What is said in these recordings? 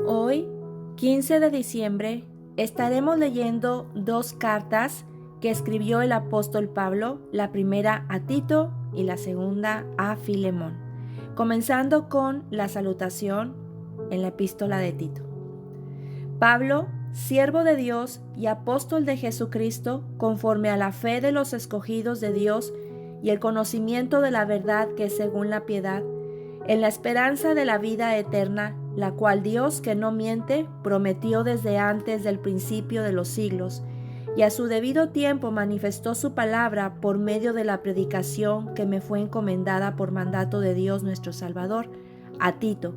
Hoy, 15 de diciembre, estaremos leyendo dos cartas que escribió el apóstol Pablo, la primera a Tito y la segunda a Filemón, comenzando con la salutación en la epístola de Tito. Pablo, siervo de Dios y apóstol de Jesucristo, conforme a la fe de los escogidos de Dios y el conocimiento de la verdad que es según la piedad, en la esperanza de la vida eterna, la cual Dios, que no miente, prometió desde antes del principio de los siglos, y a su debido tiempo manifestó su palabra por medio de la predicación que me fue encomendada por mandato de Dios nuestro Salvador, a Tito,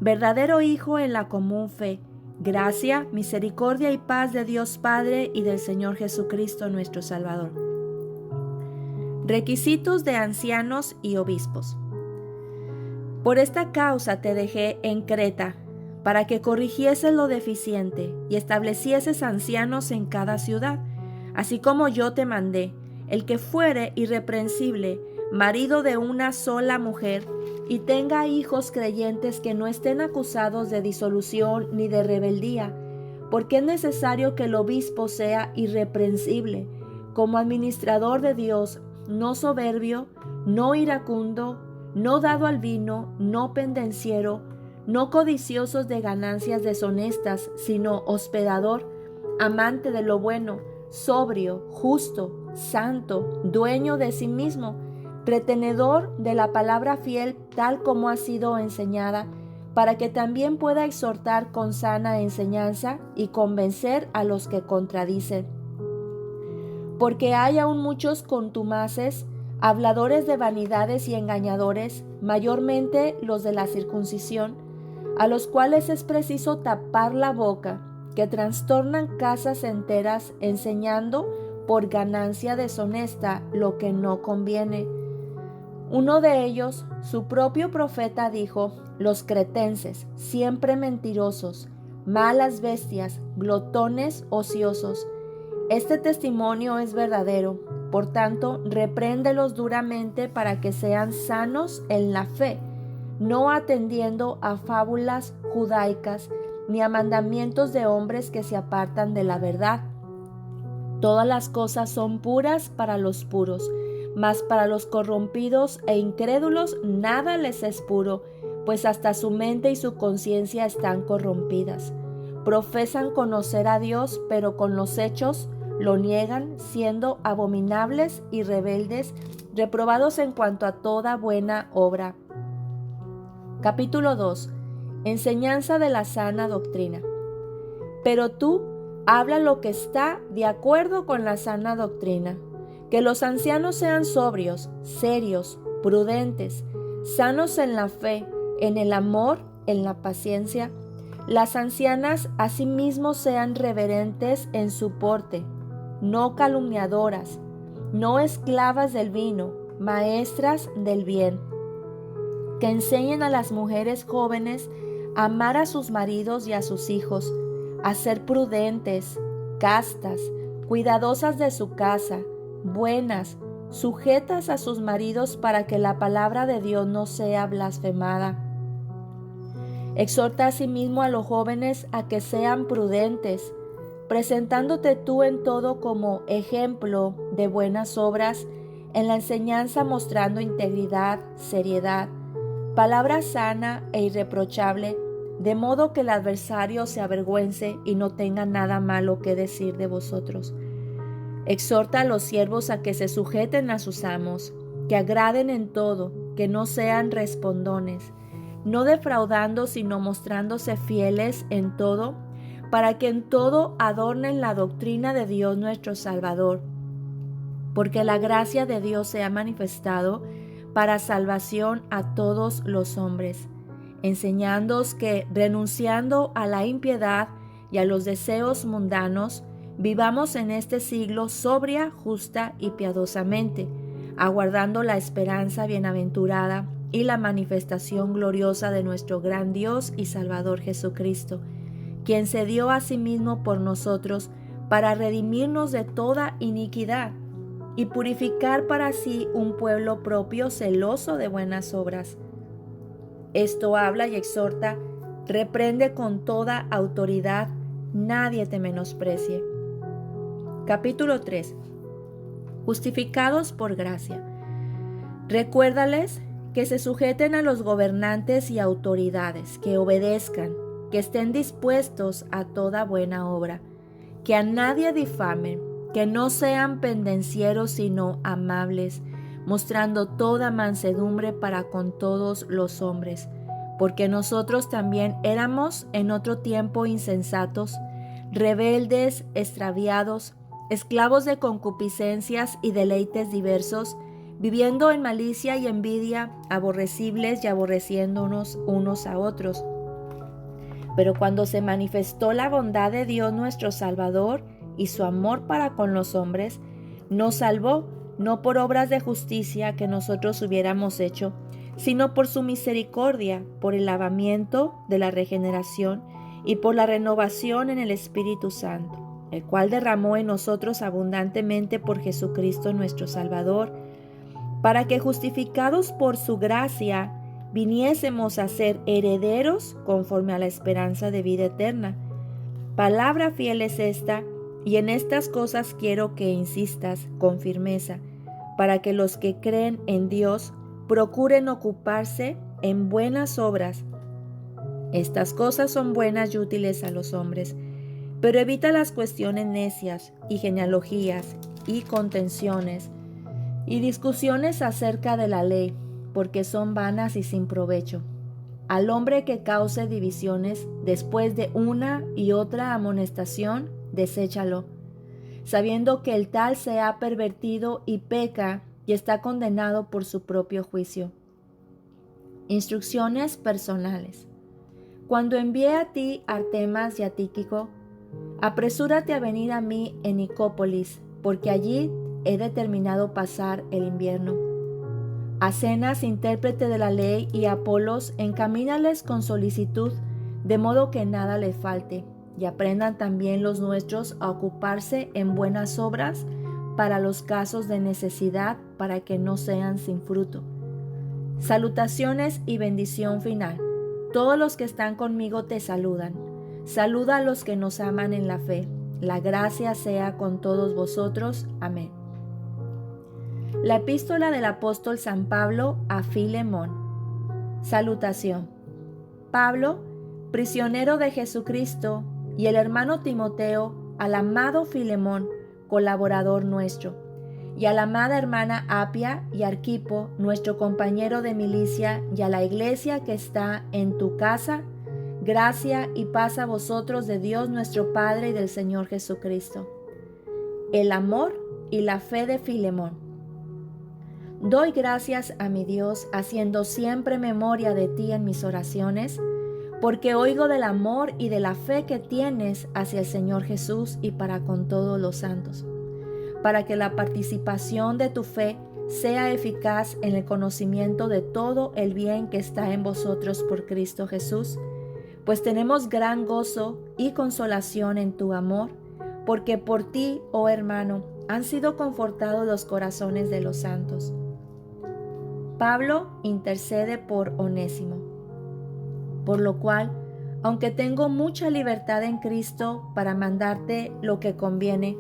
verdadero hijo en la común fe. Gracia, misericordia y paz de Dios Padre y del Señor Jesucristo nuestro Salvador. Requisitos de ancianos y obispos. Por esta causa te dejé en Creta, para que corrigieses lo deficiente y establecieses ancianos en cada ciudad, así como yo te mandé, el que fuere irreprensible, marido de una sola mujer, y tenga hijos creyentes que no estén acusados de disolución ni de rebeldía, porque es necesario que el obispo sea irreprensible, como administrador de Dios, no soberbio, no iracundo, no dado al vino, no pendenciero, no codiciosos de ganancias deshonestas, sino hospedador, amante de lo bueno, sobrio, justo, santo, dueño de sí mismo, retenedor de la palabra fiel tal como ha sido enseñada, para que también pueda exhortar con sana enseñanza y convencer a los que contradicen. Porque hay aún muchos contumaces, habladores de vanidades y engañadores, mayormente los de la circuncisión, a los cuales es preciso tapar la boca, que trastornan casas enteras enseñando por ganancia deshonesta lo que no conviene. Uno de ellos, su propio profeta, dijo: los cretenses, siempre mentirosos, malas bestias, glotones ociosos. Este testimonio es verdadero, por tanto, repréndelos duramente para que sean sanos en la fe, no atendiendo a fábulas judaicas ni a mandamientos de hombres que se apartan de la verdad. Todas las cosas son puras para los puros, mas para los corrompidos e incrédulos nada les es puro, pues hasta su mente y su conciencia están corrompidas. Profesan conocer a Dios, pero con los hechos lo niegan, siendo abominables y rebeldes, reprobados en cuanto a toda buena obra. Capítulo 2. Enseñanza de la sana doctrina. Pero tú habla lo que está de acuerdo con la sana doctrina, que los ancianos sean sobrios, serios, prudentes, sanos en la fe, en el amor, en la paciencia. Las ancianas asimismo sean reverentes en su porte, no calumniadoras, no esclavas del vino, maestras del bien, que enseñen a las mujeres jóvenes a amar a sus maridos y a sus hijos, a ser prudentes, castas, cuidadosas de su casa, buenas, sujetas a sus maridos para que la palabra de Dios no sea blasfemada. Exhorta asimismo a los jóvenes a que sean prudentes, presentándote tú en todo como ejemplo de buenas obras, en la enseñanza mostrando integridad, seriedad, palabra sana e irreprochable, de modo que el adversario se avergüence y no tenga nada malo que decir de vosotros. Exhorta a los siervos a que se sujeten a sus amos, que agraden en todo, que no sean respondones, no defraudando, sino mostrándose fieles en todo, para que en todo adornen la doctrina de Dios nuestro Salvador. Porque la gracia de Dios se ha manifestado para salvación a todos los hombres, enseñándoos que, renunciando a la impiedad y a los deseos mundanos, vivamos en este siglo sobria, justa y piadosamente, aguardando la esperanza bienaventurada y la manifestación gloriosa de nuestro gran Dios y Salvador Jesucristo, quien se dio a sí mismo por nosotros para redimirnos de toda iniquidad y purificar para sí un pueblo propio celoso de buenas obras. Esto habla y exhorta reprende con toda autoridad, nadie te menosprecie. Capítulo 3. Justificados por gracia. Recuérdales que se sujeten a los gobernantes y autoridades, que obedezcan, que estén dispuestos a toda buena obra, que a nadie difamen, que no sean pendencieros sino amables, mostrando toda mansedumbre para con todos los hombres, porque nosotros también éramos en otro tiempo insensatos, rebeldes, extraviados, esclavos de concupiscencias y deleites diversos, viviendo en malicia y envidia, aborrecibles y aborreciéndonos unos a otros. Pero cuando se manifestó la bondad de Dios nuestro Salvador y su amor para con los hombres, nos salvó, no por obras de justicia que nosotros hubiéramos hecho, sino por su misericordia, por el lavamiento de la regeneración y por la renovación en el Espíritu Santo, el cual derramó en nosotros abundantemente por Jesucristo nuestro Salvador, para que justificados por su gracia viniésemos a ser herederos conforme a la esperanza de vida eterna. Palabra fiel es esta, y en estas cosas quiero que insistas con firmeza, para que los que creen en Dios procuren ocuparse en buenas obras. Estas cosas son buenas y útiles a los hombres, pero evita las cuestiones necias y genealogías y contenciones y discusiones acerca de la ley, porque son vanas y sin provecho. Al hombre que cause divisiones después de una y otra amonestación, deséchalo, sabiendo que el tal se ha pervertido y peca y está condenado por su propio juicio. Instrucciones personales. Cuando envié a ti Artemas y a Tíquico, apresúrate a venir a mí en Nicópolis, porque allí he determinado pasar el invierno. A Zenas, intérprete de la ley, y a Apolos, encamínales con solicitud, de modo que nada le falte, y aprendan también los nuestros a ocuparse en buenas obras para los casos de necesidad, para que no sean sin fruto. Salutaciones y bendición final. Todos los que están conmigo te saludan. Saluda a los que nos aman en la fe. La gracia sea con todos vosotros. Amén. La epístola del apóstol San Pablo a Filemón. Salutación. Pablo, prisionero de Jesucristo, y el hermano Timoteo, al amado Filemón, colaborador nuestro, y a la amada hermana Apia y Arquipo, nuestro compañero de milicia, y a la iglesia que está en tu casa, gracia y paz a vosotros de Dios nuestro Padre y del Señor Jesucristo. El amor y la fe de Filemón. Doy gracias a mi Dios, haciendo siempre memoria de ti en mis oraciones, porque oigo del amor y de la fe que tienes hacia el Señor Jesús y para con todos los santos, para que la participación de tu fe sea eficaz en el conocimiento de todo el bien que está en vosotros por Cristo Jesús, pues tenemos gran gozo y consolación en tu amor, porque por ti, oh hermano, han sido confortados los corazones de los santos. Pablo intercede por Onésimo. Por lo cual, aunque tengo mucha libertad en Cristo para mandarte lo que conviene,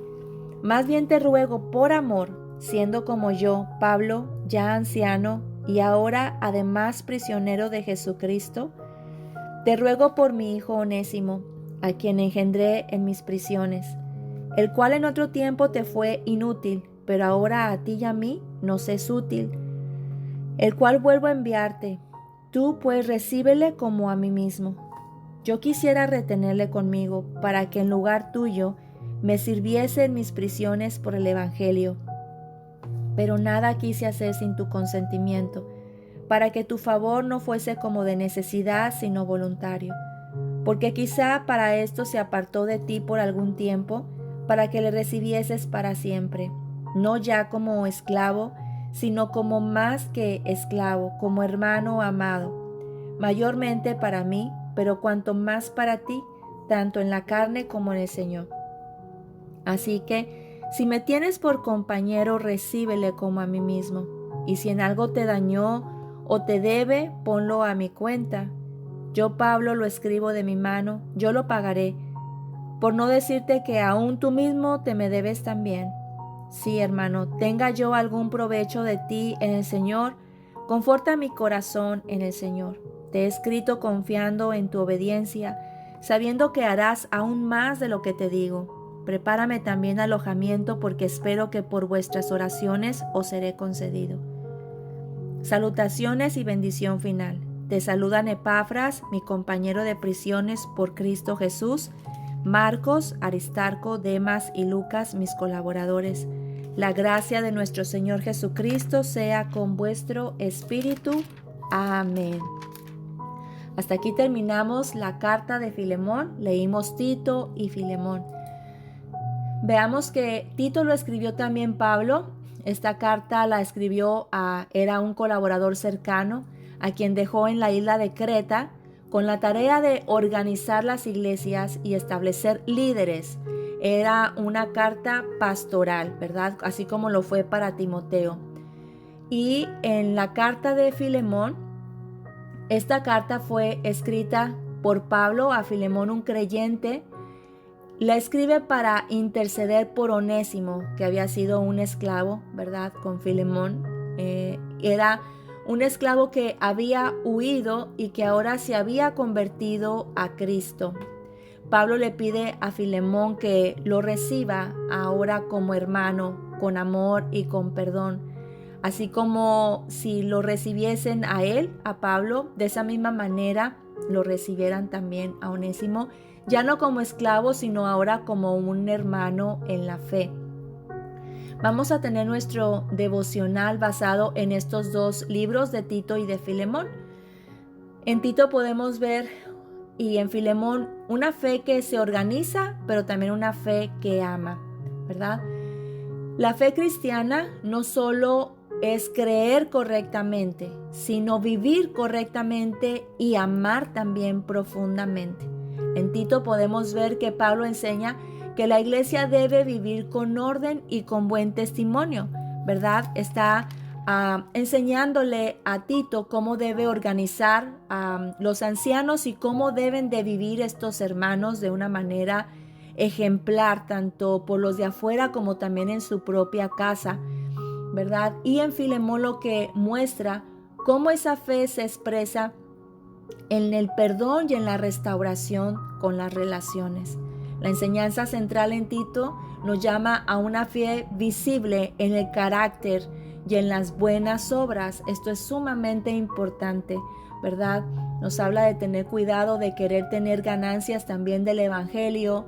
más bien te ruego por amor, siendo como yo, Pablo, ya anciano y ahora además prisionero de Jesucristo, te ruego por mi hijo Onésimo, a quien engendré en mis prisiones, el cual en otro tiempo te fue inútil, pero ahora a ti y a mí nos es útil, el cual vuelvo a enviarte. Tú pues recíbele como a mí mismo. Yo quisiera retenerle conmigo, para que en lugar tuyo me sirviese en mis prisiones por el Evangelio. Pero nada quise hacer sin tu consentimiento, para que tu favor no fuese como de necesidad, sino voluntario. Porque quizá para esto se apartó de ti por algún tiempo, para que le recibieses para siempre, no ya como esclavo, sino como más que esclavo, como hermano amado, mayormente para mí, pero cuanto más para ti, tanto en la carne como en el Señor. Así que, si me tienes por compañero, recíbele como a mí mismo, y si en algo te dañó o te debe, ponlo a mi cuenta. Yo, Pablo, lo escribo de mi mano, yo lo pagaré, por no decirte que aún tú mismo te me debes también. Sí, hermano, tenga yo algún provecho de ti en el Señor, conforta mi corazón en el Señor. Te he escrito confiando en tu obediencia, sabiendo que harás aún más de lo que te digo. Prepárame también alojamiento, porque espero que por vuestras oraciones os seré concedido. Salutaciones y bendición final. Te saludan Epafras, mi compañero de prisiones por Cristo Jesús, Marcos, Aristarco, Demas y Lucas, mis colaboradores. La gracia de nuestro Señor Jesucristo sea con vuestro espíritu. Amén. Hasta aquí terminamos la carta de Filemón. Leímos Tito y Filemón. Veamos que Tito lo escribió también Pablo. Esta carta la escribió era un colaborador cercano a quien dejó en la isla de Creta con la tarea de organizar las iglesias y establecer líderes. Era una carta pastoral, ¿verdad? Así como lo fue para Timoteo. Y en la carta de Filemón, esta carta fue escrita por Pablo a Filemón, un creyente. La escribe para interceder por Onésimo, que había sido un esclavo, ¿verdad? Con Filemón. Era un esclavo que había huido y que ahora se había convertido a Cristo. Pablo le pide a Filemón que lo reciba ahora como hermano, con amor y con perdón. Así como si lo recibiesen a él, a Pablo, de esa misma manera lo recibieran también a Onésimo, ya no como esclavo, sino ahora como un hermano en la fe. Vamos a tener nuestro devocional basado en estos dos libros de Tito y de Filemón. En Tito podemos ver y en Filemón una fe que se organiza, pero también una fe que ama, ¿verdad? La fe cristiana no solo es creer correctamente, sino vivir correctamente y amar también profundamente. En Tito podemos ver que Pablo enseña que la iglesia debe vivir con orden y con buen testimonio, ¿verdad? Está enseñándole a Tito cómo debe organizar a los ancianos y cómo deben de vivir estos hermanos de una manera ejemplar, tanto por los de afuera como también en su propia casa, ¿verdad? Y en Filemón lo que muestra cómo esa fe se expresa en el perdón y en la restauración con las relaciones. La enseñanza central en Tito nos llama a una fe visible en el carácter y en las buenas obras. Esto es sumamente importante, ¿verdad? Nos habla de tener cuidado, de querer tener ganancias también del evangelio,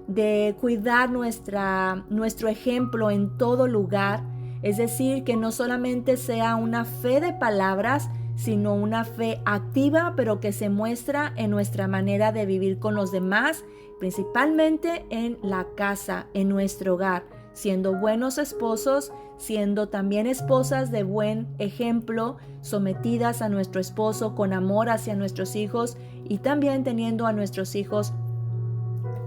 de cuidar nuestro ejemplo en todo lugar. Es decir, que no solamente sea una fe de palabras, sino una fe activa, pero que se muestra en nuestra manera de vivir con los demás, principalmente en la casa, en nuestro hogar, siendo buenos esposos, siendo también esposas de buen ejemplo, sometidas a nuestro esposo con amor hacia nuestros hijos y también teniendo a nuestros hijos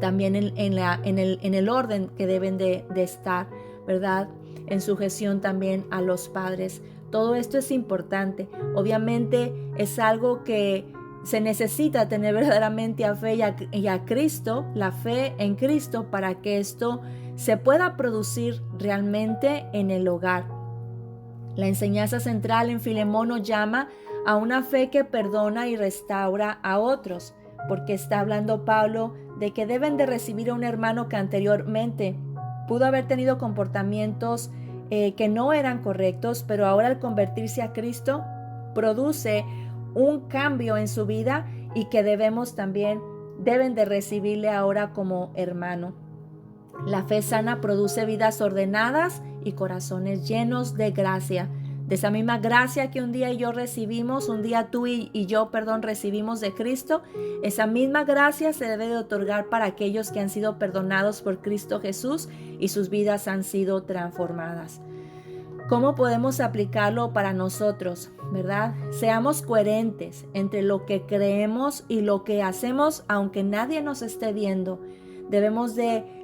también en el orden que deben de estar, ¿verdad? En sujeción también a los padres. Todo esto es importante. Obviamente es algo que se necesita tener verdaderamente a fe y a Cristo, la fe en Cristo, para que esto se pueda producir realmente en el hogar. La enseñanza central en Filemón nos llama a una fe que perdona y restaura a otros, porque está hablando Pablo de que deben de recibir a un hermano que anteriormente pudo haber tenido comportamientos que no eran correctos, pero ahora al convertirse a Cristo produce un cambio en su vida y que deben de recibirle ahora como hermano. La fe sana produce vidas ordenadas y corazones llenos de gracia. De esa misma gracia que un día tú y yo recibimos de Cristo, esa misma gracia se debe de otorgar para aquellos que han sido perdonados por Cristo Jesús y sus vidas han sido transformadas. ¿Cómo podemos aplicarlo para nosotros, verdad? Seamos coherentes entre lo que creemos y lo que hacemos, aunque nadie nos esté viendo.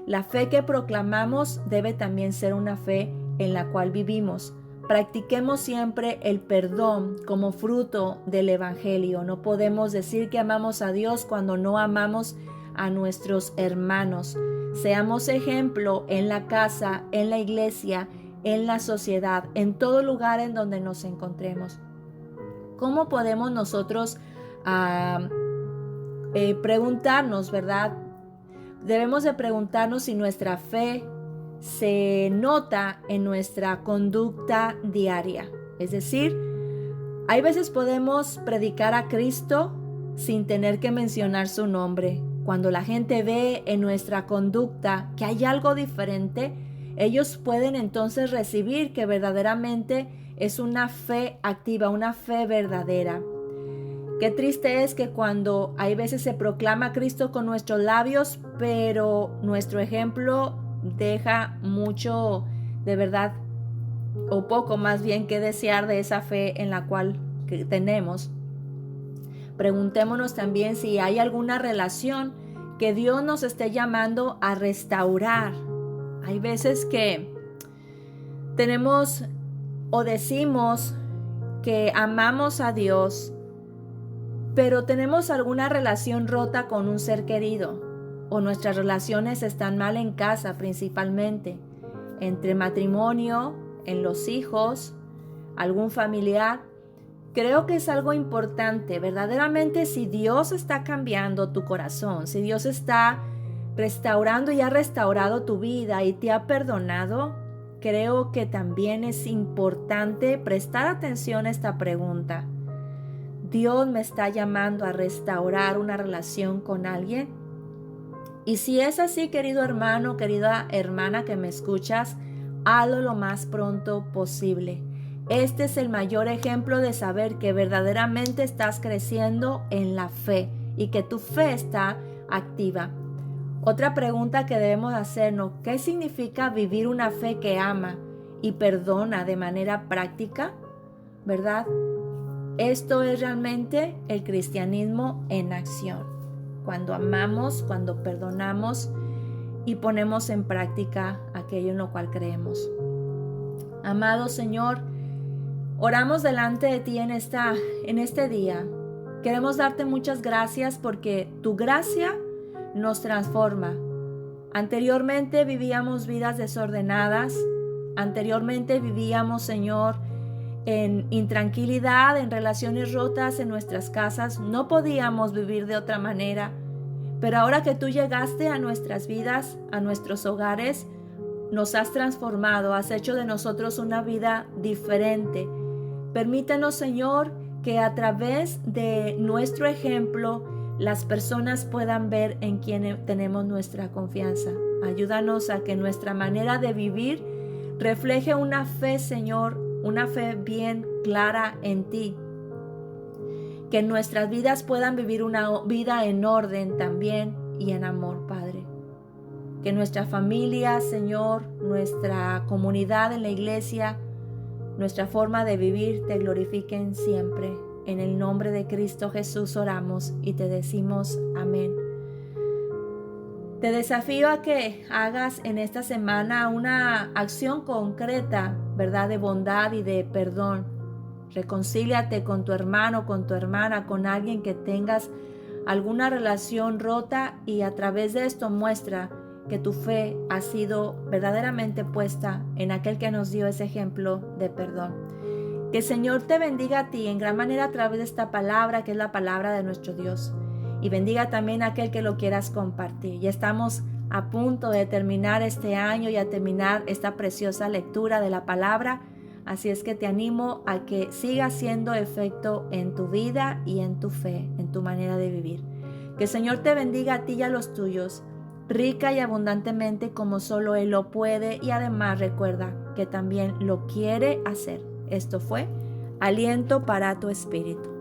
La fe que proclamamos debe también ser una fe en la cual vivimos. practiquemos siempre el perdón como fruto del Evangelio. No podemos decir que amamos a Dios cuando no amamos a nuestros hermanos. Seamos ejemplo en la casa, en la iglesia, en la sociedad, en todo lugar en donde nos encontremos. ¿Cómo podemos nosotros preguntarnos, verdad? Debemos de preguntarnos si nuestra fe se nota en nuestra conducta diaria. Es decir, hay veces podemos predicar a Cristo sin tener que mencionar su nombre. Cuando la gente ve en nuestra conducta que hay algo diferente, ellos pueden entonces recibir que verdaderamente es una fe activa, una fe verdadera. Qué triste es que cuando hay veces se proclama a Cristo con nuestros labios, pero nuestro ejemplo deja mucho, de verdad, o poco más bien, que desear de esa fe en la cual tenemos. Preguntémonos también si hay alguna relación que Dios nos esté llamando a restaurar. Hay veces que tenemos o decimos que amamos a Dios, pero tenemos alguna relación rota con un ser querido, o nuestras relaciones están mal en casa principalmente, entre matrimonio, en los hijos, algún familiar. Creo que es algo importante, verdaderamente, si Dios está cambiando tu corazón, si Dios está restaurando y ha restaurado tu vida y te ha perdonado, creo que también es importante prestar atención a esta pregunta. ¿Dios me está llamando a restaurar una relación con alguien? Y si es así, querido hermano, querida hermana que me escuchas, hazlo lo más pronto posible. Este es el mayor ejemplo de saber que verdaderamente estás creciendo en la fe y que tu fe está activa. Otra pregunta que debemos hacernos: ¿qué significa vivir una fe que ama y perdona de manera práctica? ¿Verdad? Esto es realmente el cristianismo en acción. Cuando amamos, cuando perdonamos y ponemos en práctica aquello en lo cual creemos. Amado Señor, oramos delante de ti en este día. Queremos darte muchas gracias porque tu gracia nos transforma. Anteriormente vivíamos vidas desordenadas. Anteriormente vivíamos, Señor, en intranquilidad, en relaciones rotas en nuestras casas. No podíamos vivir de otra manera. Pero ahora que tú llegaste a nuestras vidas, a nuestros hogares, nos has transformado, has hecho de nosotros una vida diferente. Permítenos, Señor, que a través de nuestro ejemplo las personas puedan ver en quién tenemos nuestra confianza. Ayúdanos a que nuestra manera de vivir refleje una fe, Señor, una fe bien clara en ti. Que nuestras vidas puedan vivir una vida en orden también y en amor, Padre. Que nuestra familia, Señor, nuestra comunidad en la iglesia, nuestra forma de vivir te glorifiquen siempre. En el nombre de Cristo Jesús oramos y te decimos amén. Te desafío a que hagas en esta semana una acción concreta, ¿verdad?, de bondad y de perdón. Reconcíliate con tu hermano, con tu hermana, con alguien que tengas alguna relación rota, y a través de esto muestra que tu fe ha sido verdaderamente puesta en aquel que nos dio ese ejemplo de perdón. Que el Señor te bendiga a ti en gran manera a través de esta palabra, que es la palabra de nuestro Dios. Y bendiga también a aquel que lo quieras compartir. Ya estamos a punto de terminar este año y a terminar esta preciosa lectura de la palabra. Así es que te animo a que siga haciendo efecto en tu vida y en tu fe, en tu manera de vivir. Que el Señor te bendiga a ti y a los tuyos, rica y abundantemente como solo Él lo puede, y además recuerda que también lo quiere hacer. Esto fue Aliento para tu Espíritu.